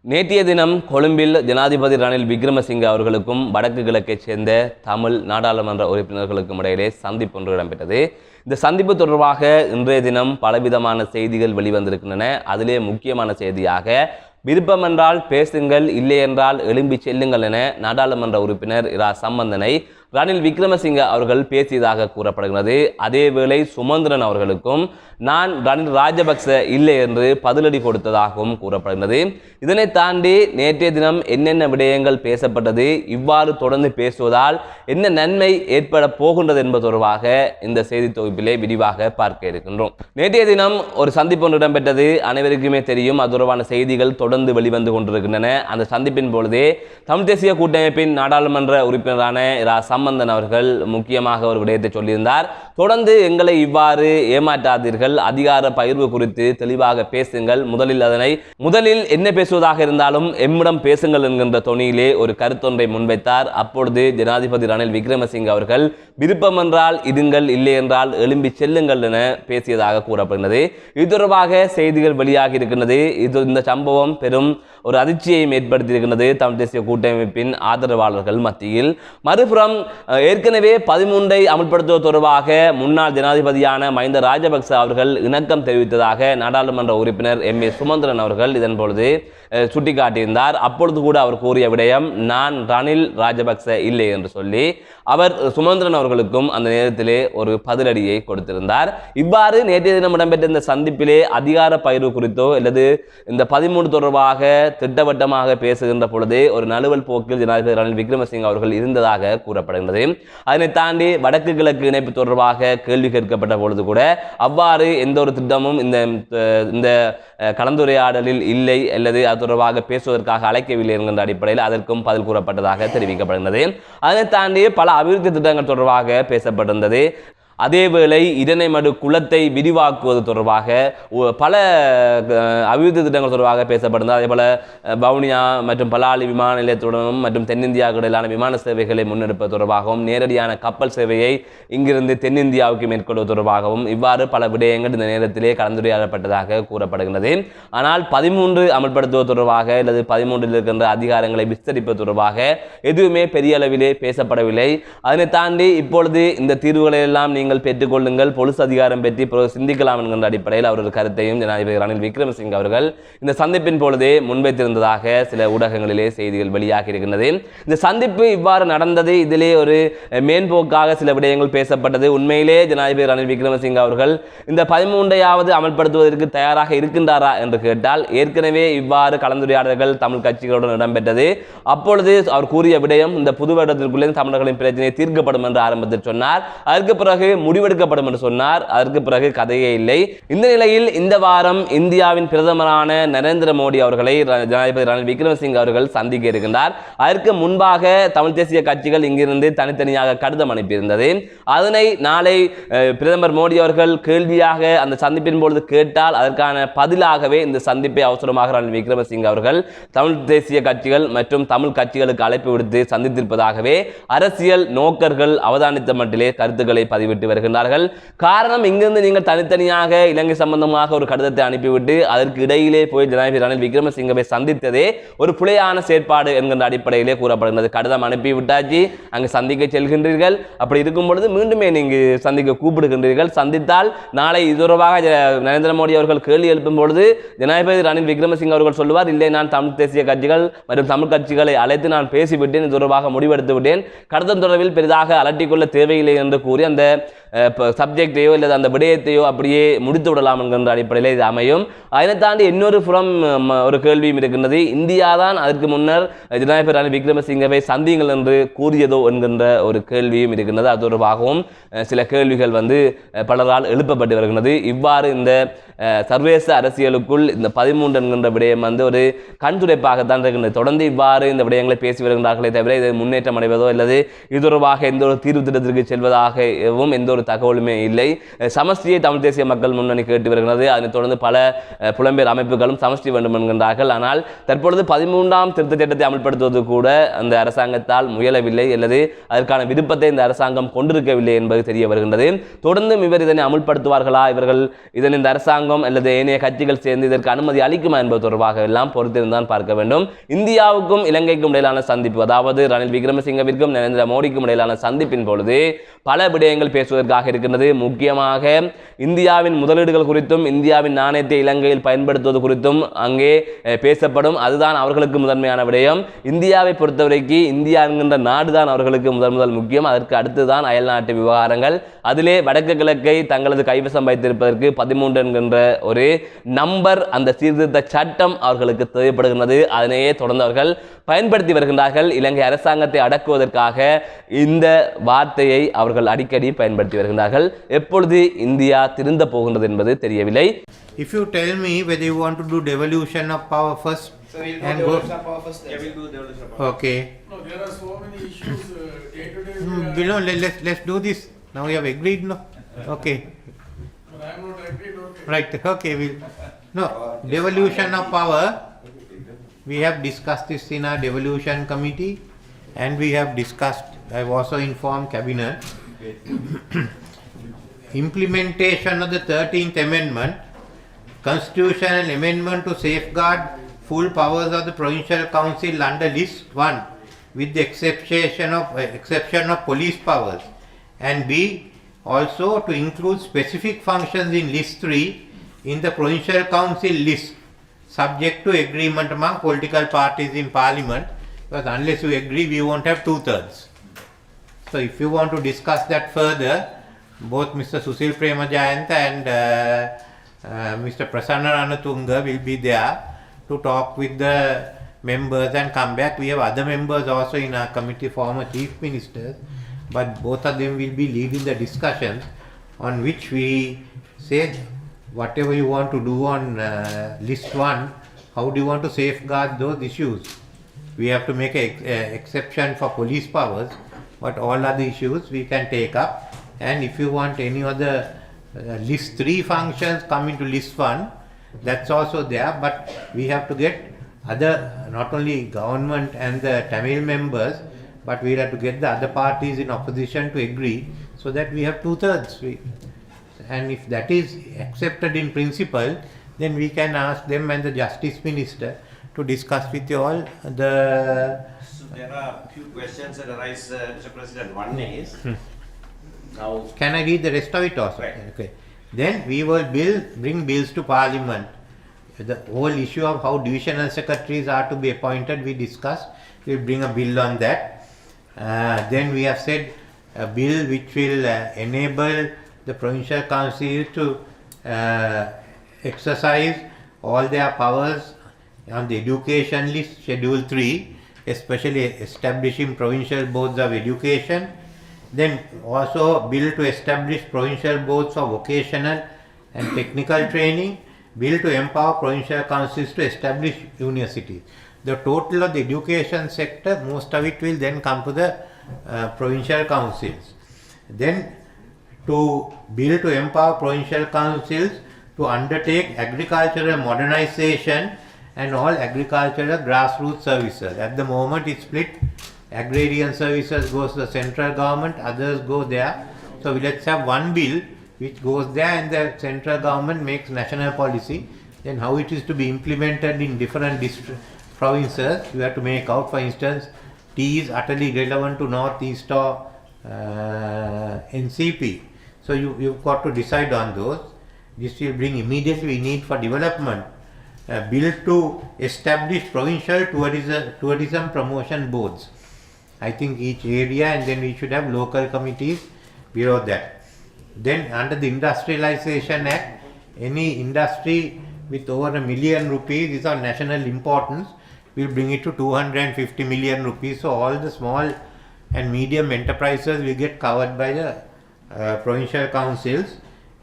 நேற்றைய தினம் கொழும்பில் ஜனாதிபதி ரணில் விக்ரமசிங்க அவர்களுக்கும் வடக்கு கிழக்கைச் சேர்ந்த தமிழ் நாடாளுமன்ற உறுப்பினர்களுக்கும் இடையிலே சந்திப்பு ஒன்று இடம்பெற்றது. இந்த சந்திப்பு தொடர்பாக இன்றைய தினம் பலவிதமான செய்திகள் வெளிவந்திருக்கின்றன. அதிலே முக்கியமான செய்தியாக விருப்பம் என்றால் பேசுங்கள், இல்லை என்றால் எழும்பி செல்லுங்கள் என நாடாளுமன்ற உறுப்பினர் இரா சம்பந்தனை ரணில் விக்ரமசிங்க அவர்கள் பேசியதாக கூறப்படுகிறது. அதேவேளை சுமந்திரன் அவர்களுக்கும் நான் ரணில் ராஜபக்ச இல்லை என்று பதிலடி கொடுத்ததாகவும் கூறப்படுகிறது. இதனை தாண்டி நேற்றைய தினம் என்னென்ன விடயங்கள் பேசப்பட்டது, இவ்வாறு தொடர்ந்து பேசுவதால் என்ன நன்மை ஏற்பட போகின்றது என்பது தொடர்பாக இந்த செய்தி தொகுப்பிலே விரிவாக பார்க்க இருக்கின்றோம். நேற்றைய தினம் ஒரு சந்திப்பு ஒன்று இடம்பெற்றது. அனைவருக்குமே தெரியும், அது தொடர்பான செய்திகள் தொடர்ந்து வெளிவந்து கொண்டிருக்கின்றன. அந்த சந்திப்பின் பொழுதே தமிழ் தேசிய கூட்டமைப்பின் நாடாளுமன்ற உறுப்பினரான இரா சம்பந்தன் அவர்கள் முக்கியமாக ஒரு விடயத்தை சொல்லியிருந்தார். தொடர்ந்து எங்களை இவ்வாறு ஏமாற்றாதீர்கள், அதிகார பகிர்வு குறித்து தெளிவாக பேசுங்கள், முதலில் என்ன பேசுவதாக இருந்தாலும் எம்மிடம் பேசுங்கள் என்கின்ற தொனியிலே ஒரு கருத்தொன்றை முன்வைத்தார். அப்பொழுது ஜனாதிபதி ரணில் விக்ரமசிங்க அவர்கள் விருப்பம் என்றால் இருங்கள், இல்லை என்றால் எழும்பி செல்லுங்கள் என பேசியதாக கூறப்படுகிறது. இது தொடர்பாக செய்திகள் வெளியாகி இருக்கின்றது. இந்த சம்பவம் பெரும் ஒரு அதிர்ச்சியையும் ஏற்படுத்தியிருக்கின்றது தமிழ் தேசிய கூட்டமைப்பின் ஆதரவாளர்கள் மத்தியில். மறுபுறம் ஏற்கனவே 13ஐ அமல்படுத்துவது தொடர்பாக முன்னாள் ஜனாதிபதியான மஹிந்த ராஜபக்ச அவர்கள் இணக்கம் தெரிவித்ததாக நாடாளுமன்ற உறுப்பினர் எம்.ஏ. சுமந்திரன் அவர்கள் இதன் பொழுது சுட்டிக்காட்டியிருந்தார். அப்பொழுது கூட அவர் கூறிய விடயம் நான் ரணில் ராஜபக்ச இல்லை என்று சொல்லி அவர் சுமந்திரன் அவர்களுக்கும் அந்த நேரத்திலே ஒரு பதிலடியை கொடுத்திருந்தார். இவ்வாறு நேற்றைய தினம் இடம்பெற்ற இந்த சந்திப்பிலே அதிகார பகிர்வு குறித்தோ அல்லது இந்த 13 தொடர்பாக திட்டவட்டமாக பேசுகின்ற பொழுது ஒரு நழுவல் போக்கில் ஜனாதிபதி ரணில் விக்ரமசிங்க அவர்கள் இருந்ததாக கூறப்படுகின்றது. அதனை தாண்டி வடக்கு கிழக்கு இணைப்பு தொடர்பாக கேள்வி கேட்கப்பட்ட பொழுது கூட அவ்வாறு எந்த ஒரு திட்டமும் இந்த கலந்துரையாடலில் இல்லை அல்லது அது தொடர்பாக பேசுவதற்காக அழைக்கவில்லை என்கின்ற அடிப்படையில் அதற்கும் பதில் கூறப்பட்டதாக தெரிவிக்கப்படுகிறது. அதனை தாண்டி பல அபிவிருத்தி திட்டங்கள் தொடர்பாக பேசப்பட்டிருந்தது. அதேவேளை இதனைமடு குளத்தை விரிவாக்குவது தொடர்பாக பல அபிவிருத்தி திட்டங்கள் தொடர்பாக பேசப்படுகிறது. அதே போல வவுனியா மற்றும் பலாலி விமான நிலையத்துடனும் மற்றும் தென்னிந்தியாவுக்கு இடையிலான விமான சேவைகளை முன்னெடுப்பது தொடர்பாகவும் நேரடியான கப்பல் சேவையை இங்கிருந்து தென்னிந்தியாவுக்கு மேற்கொள்வது தொடர்பாகவும் இவ்வாறு பல விடயங்கள் இந்த நேரத்திலே கலந்துரையாடப்பட்டதாக கூறப்படுகிறது. ஆனால் 13 அமல்படுத்துவது தொடர்பாக அல்லது 13 இருக்கின்ற அதிகாரங்களை விஸ்தரிப்பது தொடர்பாக எதுவுமே பெரிய அளவிலே பேசப்படவில்லை. அதனை தாண்டி இப்பொழுது இந்த தீர்வுகளை எல்லாம் நீங்கள் பெற்றுக்கொள்ளுங்கள், பொலிஸ் அதிகாரம் பற்றி சிந்திக்கலாம் என்கின்ற அடிப்படையில் அவரது கருத்தையும் ஜனாதிபதி ரணில் விக்ரமசிங்க அவர்கள் இந்த சந்திப்பின் பொழுதே முன்வைத்திருந்ததாக சில ஊடகங்களிலே செய்திகள் வெளியாகி இருக்கின்றது. இந்த சந்திப்பு இவ்வாறு நடந்தது, இதிலே ஒரு மேன்போக்காக சில விடயங்கள் பேசப்பட்டது. உண்மையிலே ஜனாதிபதி ரணில் விக்ரமசிங்க அவர்கள் இந்த 13ஐயாவது அமல்படுத்துவதற்கு தயாராக இருக்கின்றாரா என்று கேட்டால் ஏற்கனவே இவ்வாறு கலந்துரையாடல்கள் தமிழ் கட்சிகளுடன் இடம்பெற்றது. அப்பொழுது அவர் கூறிய விடயம் இந்த புது வருடத்திற்குள்ளே தமிழர்களின் பிரச்சனை தீர்க்கப்படும் என்று ஆரம்பத்தில் சொன்னார். அதற்கு பிறகு முடிவெடுக்கப்படும் என்று சொன்னார். அதற்கு பிறகு கதையே இல்லை. இந்த நிலையில் இந்த வாரம் இந்தியாவின் பிரதமரான நரேந்திர மோடி அவர்களை ஜனாதிபதி ரணில் விக்ரமசிங்க அவர்கள் சந்திக்க இருக்கின்றார். அதற்கு முன்பாக தமிழ் தேசிய கட்சிகள் இங்கிருந்து தனித்தனியாக கடிதம் அனுப்பியிருந்தது. அதனை நாளை பிரதமர் மோடி அவர்கள் கேள்வியாக அந்த சந்திப்பின் பொழுது கேட்டால் அதற்கான பதிலாகவே இந்த சந்திப்பை அவசரமாக ரணில் விக்ரமசிங்க அவர்கள் தமிழ் தேசிய கட்சிகள் மற்றும் தமிழ் கட்சிகளுக்கு அழைப்பு விடுத்து சந்தித்திருப்பதாகவே அரசியல் நோக்கர்கள் அவதானித்த மட்டிலே கருத்துக்களை பதிவிட்டு வருகின்றார்கள். காரணம், இங்கிருந்து நீங்கள் தனித்தனியாக இலங்கை சம்பந்தமாக ஒரு கடிதத்தை அனுப்பிவிட்டு அதற்கு இடையிலே போய் ஜனாதிபதி ரணில் விக்ரமசிங்கவை சந்தித்ததே ஒரு பிழையான செயற்பாடு என்கின்ற அடிப்படையிலே கூறப்படுகிறது. கடிதம் அனுப்பிவிட்டாச்சு, அங்கு சந்திக்க செல்கின்றீர்கள், அப்படி இருக்கும் பொழுது மீண்டுமே நீங்கள் சந்திக்க கூப்பிடுகின்றீர்கள். சந்தித்தால் நாளை இது தொடர்பாக நரேந்திர மோடி அவர்கள் கேள்வி எழுப்பும் பொழுது ஜனாதிபதி ரணில் விக்ரமசிங்க அவர்கள் சொல்லுவார், இல்லை நான் தமிழ் தேசிய கட்சிகள் மற்றும் தமிழ் கட்சிகளை அழைத்து நான் பேசிவிட்டேன், இது தொடர்பாக முடிவெடுத்து விட்டேன், கடிதம் தொடர்பில் பெரிதாக அலட்டிக்கொள்ள தேவையில்லை என்று கூறி அந்த சப்ஜெக்டையோ இல்லை அந்த விடயத்தையோ அப்படியே முடித்து விடலாம் என்கின்ற அடிப்படையில் இது அமையும். அதனை தாண்டி இன்னொரு புறம் ஒரு கேள்வியும் இருக்கின்றது. இந்தியா தான் அதற்கு முன்னர் ஜனாதிபதி ரணில் விக்ரமசிங்கவை சந்தியுங்கள் என்று கூறியதோ என்கின்ற ஒரு கேள்வியும் இருக்கின்றது. அது தொடர்பாகவும் சில கேள்விகள் பலரால் எழுப்பப்பட்டு வருகின்றது. இவ்வாறு இந்த சர்வதேச அரசியலுக்குள் இந்த 13 என்கின்ற விடயம் ஒரு கண்துடைப்பாகத்தான் இருக்கின்றது. தொடர்ந்து இவ்வாறு இந்த விடயங்களை பேசி வருகின்றார்களே தவிர இது முன்னேற்றம் அடைவதோ அல்லது இது தொடர்பாக எந்த ஒரு தீர்வு திட்டத்திற்கு செல்வதாகவும் எந்த ஒரு தகவலுமே இல்லை. சமஷ்டியை தமிழ் தேசிய மக்கள் முன்னணி கேட்டு வருகிறது. அதனைத் தொடர்ந்து பல புலம்பெயர் அமைப்புகளும் சமஷ்டி வேண்டும் என்கின்றார்கள். ஆனால் தற்பொழுது 13ஆம் திருத்த சட்டத்தை அமல்படுத்துவது கூட அந்த அரசாங்கத்தால் முயலவில்லை அல்லது அதற்கான விருப்பத்தை இந்த அரசாங்கம் கொண்டிருக்கவில்லை என்பது தெரிய வருகின்றது. தொடர்ந்தும் இவர் இதனை அமுல்படுத்துவார்களா, இவர்கள் இதன் இந்த அரசாங்கம் அல்லது ஏனைய கட்சிகள் சேர்ந்து இதற்கு அனுமதி அளிக்குமா என்பது தொடர்பாக எல்லாம் பொறுத்திருந்தான் பார்க்க வேண்டும். இந்தியாவுக்கும் இலங்கைக்கும் இடையிலான சந்திப்பு, அதாவது ரணில் விக்ரமசிங்கவிற்கும் நரேந்திர மோடிக்கும் இடையிலான சந்திப்பின் பொழுது பல விடயங்கள் பேசுவதற்காக இருக்கின்றது. முக்கியமாக இந்தியாவின் முதலீடுகள் குறித்தும் இந்தியாவின் நாணயத்தை இலங்கையில் பயன்படுத்துவது குறித்தும் அங்கே பேசப்படும். அதுதான் அவர்களுக்கு முதன்மையான விடயம். இந்தியாவை பொறுத்தவரைக்கு இந்தியா என்கின்ற நாடுதான் அவர்களுக்கு முதல் முக்கியம். அதற்கு அடுத்துதான் அயல் நாட்டு விவகாரங்கள். அதிலே வடக்கு கிழக்கை தங்களது கைவசம் வைத்திருப்பதற்கு 13 என்கின்ற ஒரு நம்பர், அந்த சீர்திருத்த சட்டம் அவர்களுக்கு தேவைப்படுகின்றது. அதனையே தொடர்ந்து அவர்கள் பயன்படுத்தி வருகின்றார்கள். இலங்கை அரசாங்கத்தை அடக்குவதற்காக இந்த வார்த்தையை அவர்கள் அடிக்கடி பயன்படுத்தி வருகின்றார்கள். எப்பொழுது இந்தியா திருந்த போகின்றது என்பது தெரியவில்லை. If you tell me whether you want to do devolution of power first, so we'll and go go devolution of power first. Yeah, we'll do devolution of power. Okay. No, there are so many issues day to day. You know, let's do this. Now we have agreed, no? Okay. But I am not agreed. Okay. Right. Okay. No devolution of power. We have discussed this in our devolution committee, and we have discussed. I have also informed cabinet. Implementation of the 13th Amendment, constitutional amendment to safeguard full powers of the Provincial Council under List 1, with the exception of police powers, and B, also to include specific functions in List 3 in the Provincial Council list, subject to agreement among political parties in Parliament, because unless you agree, we won't have 2/3. So if you want to discuss that further, both Mr. Susil Premajayanta and Mr. Prasanna Ranatunga will be there to talk with the members and come back. We have other members also in our committee, former chief ministers, but both of them will be leading the discussions on which we say whatever you want to do on list 1, how do you want to safeguard those issues? We have to make an exception for police powers, but all other issues we can take up. And if you want any other list 3 functions come into list 1, that's also there, but we have to get other, not only government and the Tamil members, but we have to get the other parties in opposition to agree, so that we have 2/3. And if that is accepted in principle, then we can ask them and the Justice Minister to discuss with you all the... So there are a few questions that arise, Mr. President. One is, now... Can I read the rest of it also? Right. Okay. Then we will bring bills to Parliament. The whole issue of how divisional secretaries are to be appointed, we discussed. We will bring a bill on that. Then we have said a bill which will enable the provincial council to exercise all their powers on the education list, schedule 3, especially establishing provincial boards of education. Then also bill to establish provincial boards of vocational and technical training, bill to empower provincial councils to establish universities. The total of the education sector, most of it will then come to the provincial councils. Then to bill to empower provincial councils to undertake agricultural modernization and all agricultural grassroots services. At the moment it's split. Agrarian services goes to the central government, others go there. So let's have one bill which goes there and the central government makes national policy. Then how it is to be implemented in different provinces, you have to make out. For instance, tea is utterly relevant to Northeast or NCP. So you've got to decide on those. This will bring immediately we need for development. Bill to establish provincial tourism promotion boards. I think each area, and then we should have local committees below that. Then under the Industrialization Act, any industry with over ₹1 million is of national importance, we'll bring it to 250 million rupees. So all the small and medium enterprises will get covered by the provincial councils,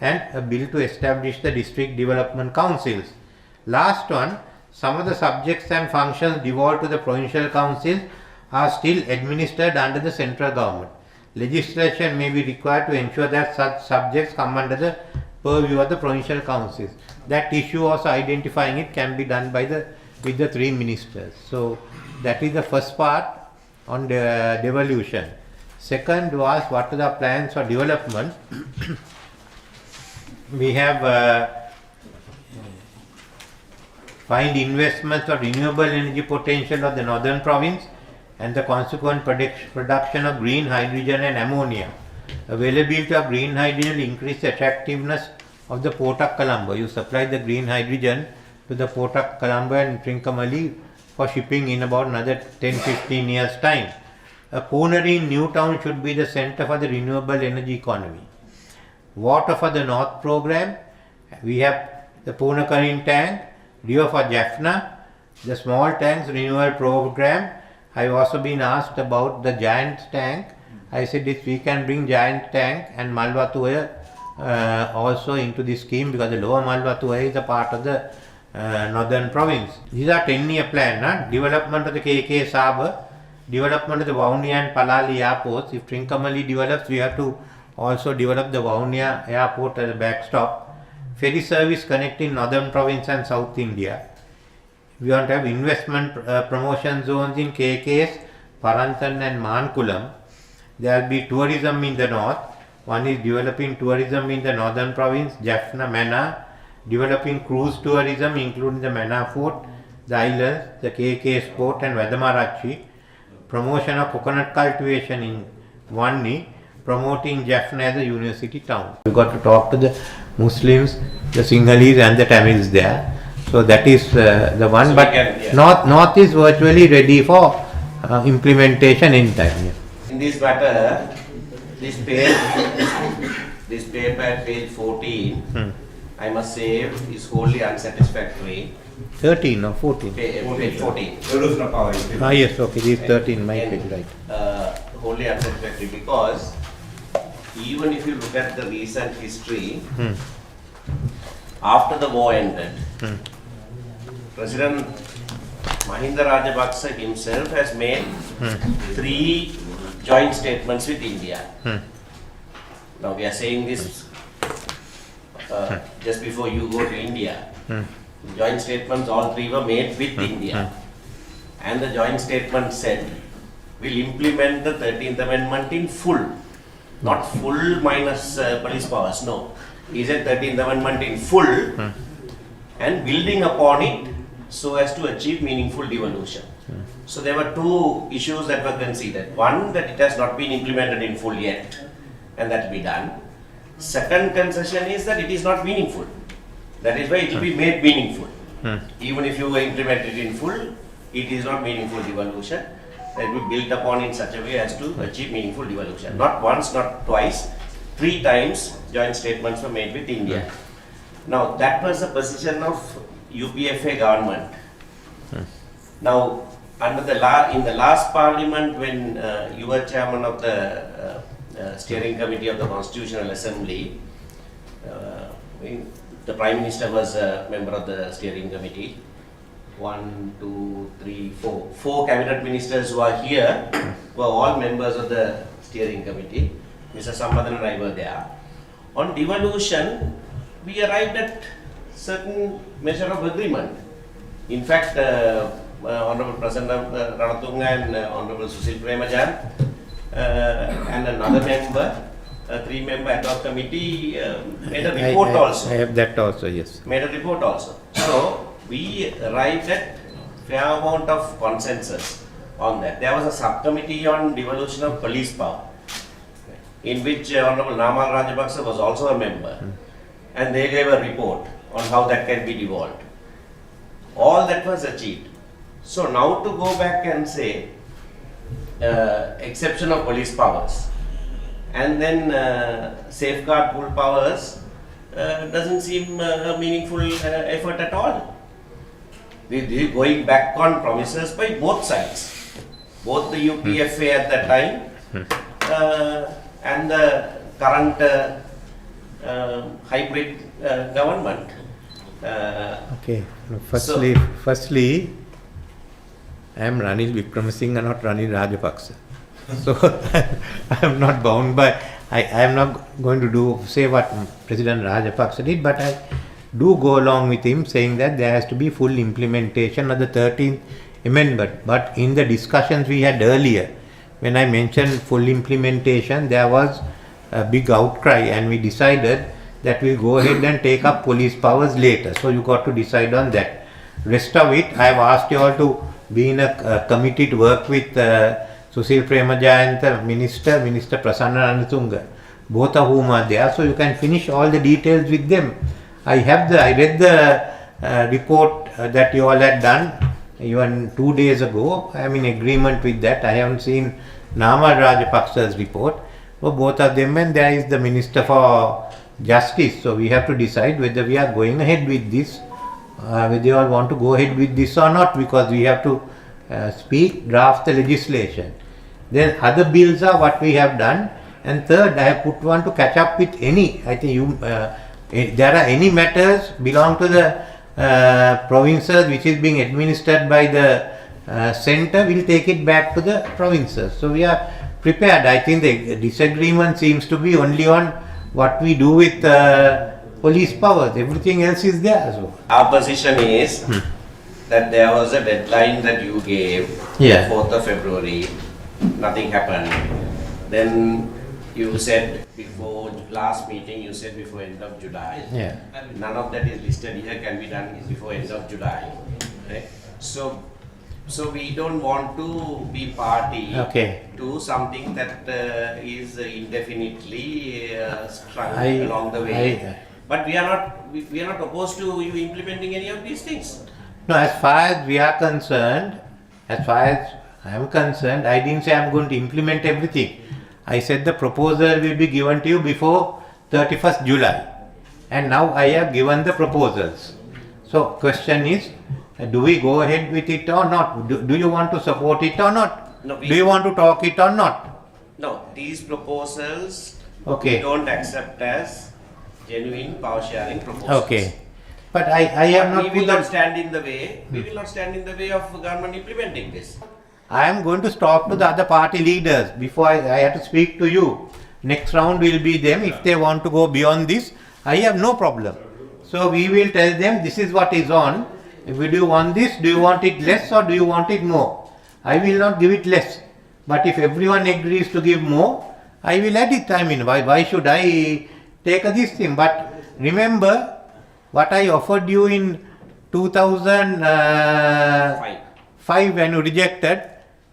and a bill to establish the district development councils. Last one, some of the subjects and functions devolved to the provincial councils are still administered under the central government. legislation may be required to ensure that such subjects come under the purview of the provincial councils. That issue also identifying it can be done by with the three ministers. So that is the first part on the devolution. Second was what are the plans for development. We have find investments for renewable energy potential of the northern province and the consequent production of green hydrogen and ammonia. Availability of green hydrogen will increase the attractiveness of the Port of Colombo. You supply the green hydrogen to the Port of Colombo and Trincomalee for shipping in about another 10-15 years time. A Pooneri in Newtown should be the center for the renewable energy economy. Water for the North program, we have the Poonakarin tank, Rio for Jaffna, the small tanks renewal program. I have also been asked about the giant tank. I said if we can bring giant tank and Malwatuya also into this scheme, because the lower Malwatuya is a part of the northern province. These are 10-year plan. Development of the KK Harbour, development of the Vaunia and Palali airports. If Trincomalee develops, we have to also develop the Vaunia airport as a backstop. Ferry service connecting northern province and South India. We want to have investment promotion zones in KKS, Parantan and Mankulam. There will be tourism in the north. One is developing tourism in the northern province, Jaffna, Mannar, developing cruise tourism including the Mannar Fort, the islands, the KKS port and Vedamarachi, promotion of coconut cultivation in Vanni, promoting Jaffna as a university town. We got to talk to the Muslims, the Sinhalese and the Tamils there. So that is the one, So but North is virtually ready for implementation in time. Yeah. In this matter, this page, this paper at page 14, I must say is wholly unsatisfactory. 13 or 14? Page 14. Yes, okay, this is 13, my And, page, right. Wholly unsatisfactory because even if you look at the recent history, after the war ended, President Mahinda Rajapaksa himself has made 3 joint statements with India. Now we are saying this just before you go to India. Joint statements, all 3 were made with India. And the joint statement said, we'll implement the 13th Amendment in full. Not full minus police powers, no. He said 13th Amendment in full and building upon it so as to achieve meaningful devolution. So there were 2 issues that were considered. One, that it has not been implemented in full yet and that will be done. Second concession is that it is not meaningful. That is why it will be made meaningful. Even if you implement it in full, it is not meaningful devolution. That will be built upon in such a way as to achieve meaningful devolution. Not once, not twice, 3 times joint statements were made with India. Now that was the position of UPFA government. Now under the in the last parliament, when you were chairman of the steering committee of the Constitutional Assembly, the Prime Minister was a member of the steering committee. 1, 2, 3, 4. 4 cabinet ministers who are here were all members of the steering committee. Mr. Sambhadan and I were there. On devolution, we arrived at certain measure of agreement. In fact, Honorable President Ranatunga and Honorable Susil Premajan and another member, a 3-member ad hoc committee made a report also. I have that also, yes. Made a report also. So we arrived at fair amount of consensus on that. There was a subcommittee on devolution of police power, in which Honorable Namal Rajapaksa was also a member, and they gave a report on how that can be devolved. All that was achieved. So now to go back and say exception of police powers and then safeguard full powers doesn't seem a meaningful effort at all. We're going back on promises by both sides, both the UPFA at that time and the current hybrid government. Okay. Firstly, I am Ranil Wickramasinghe, not Ranil Rajapaksa. So I am not bound by, I am not going to say what President Rajapaksa did, but I do go along with him saying that there has to be full implementation of the 13th amendment. But in the discussions we had earlier, when I mentioned full implementation, there was a big outcry, and we decided that we'll go ahead and take up police powers later. So you got to decide on that. Rest of it, I have asked you all to be in a committee to work with Susil Premajayantha, Minister Prasanna Ranatunga, both of whom are there, so you can finish all the details with them. I read the report that you all had done even 2 days ago. I am in agreement with that. I haven't seen Nama Rajapaksa's report. So both of them, and there is the Minister for Justice. So we have to decide whether we are going ahead with this, whether you all want to go ahead with this or not, because we have to draft the legislation. Then other bills are what we have done. And third, I have put one to catch up with any, I think you, there are any matters belong to the provinces which is being administered by the center, we'll take it back to the provinces. So we are prepared. I think the disagreement seems to be only on what we do with police powers. Everything else is there. So Our position is that there was a deadline that you gave, Yeah. 4th of February, nothing happened. Then you said before last meeting, you said before end of July. yeah. None of that is listed here, can be done before end of July. Right? So we don't want to be party Okay. to something that is indefinitely strung I- along the way. I- But we are not opposed to you implementing any of these things. No, as far as we are concerned, as far as I am concerned, I didn't say I am going to implement everything. I said the proposal will be given to you before 31st July. And now I have given the proposals. So question is, do we go ahead with it or not? Do you want to support it or not? No, Do you want to talk it or not? No, these proposals Okay. we don't accept as genuine power sharing proposals. Okay. But I have But not we put will the... not stand in the way. We will not stand in the way of government implementing this. I am going to talk to the other party leaders before I have to speak to you. Next round will be them. If they want to go beyond this, I have no problem. So we will tell them this is what is on. If do you want this, do you want it less or do you want it more? I will not give it less. But if everyone agrees to give more, I will add it. I mean, why should I take this thing? But remember what I offered you in 2005 when you rejected.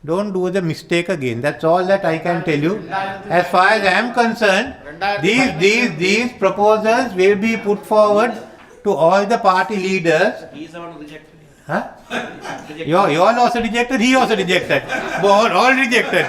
Don't do the mistake again. That's all that I can tell you. As far as I am concerned, these proposals will be put forward to all the party leaders. He is the one who rejected it. Huh? You all also rejected, he also rejected. All rejected.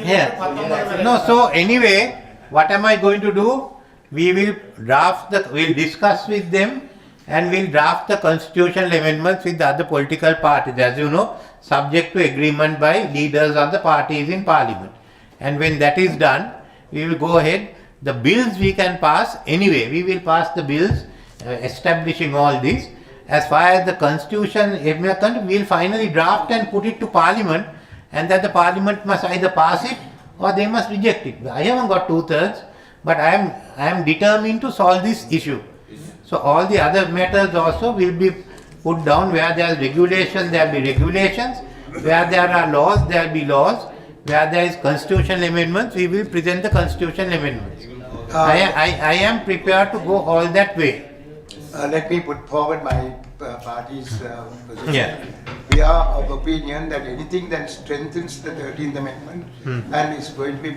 Yeah. No, so anyway, what am I going to do? We will we'll discuss with them and we'll draft the constitutional amendments with the other political parties, as you know, subject to agreement by leaders of the parties in parliament. And when that is done, we will go ahead. The bills we can pass anyway. We will pass the bills establishing all this. As far as the constitution, we will finally draft and put it to parliament, and that the parliament must either pass it or they must reject it. I haven't got 2/3, but I am determined to solve this issue. So all the other matters also will be put down. Where there is regulation, there will be regulations. Where there are laws, there will be laws. Where there is constitutional amendments, we will present the constitutional amendments. I am prepared to go all that way. Let me put forward my party's position. Yeah. We are of opinion that anything that strengthens the 13th Amendment and is going to be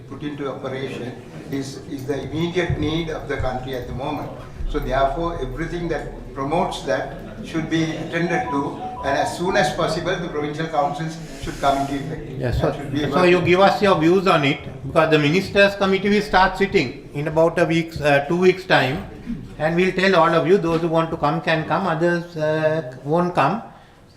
put into operation is the immediate need of the country at the moment. So therefore, everything that promotes that should be attended to, and as soon as possible, the provincial councils should come into effect. Yes, That should be so you give us your views on it, because the ministers committee will start sitting in about a week, 2 weeks time, and we'll tell all of you, those who want to come can come, others won't come.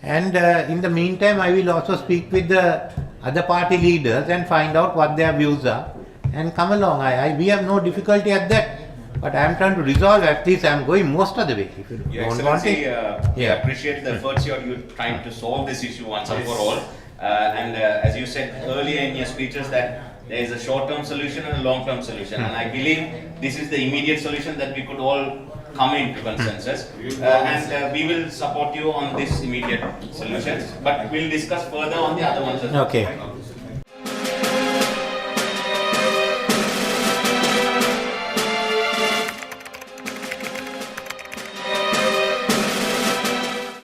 And in the meantime, I will also speak with the other party leaders and find out what their views are and come along. We have no difficulty at that. But I am trying to resolve, at least I am going most of the way. If you Your don't want Excellency, it, we yeah. appreciate the efforts you're trying to solve this issue once and for all. As you said earlier in your speeches that there is a short-term solution and a long-term solution, and I believe this is the immediate solution that we could all come into consensus, and we will support you on this immediate solutions, but we'll discuss further on the other ones as well. Okay.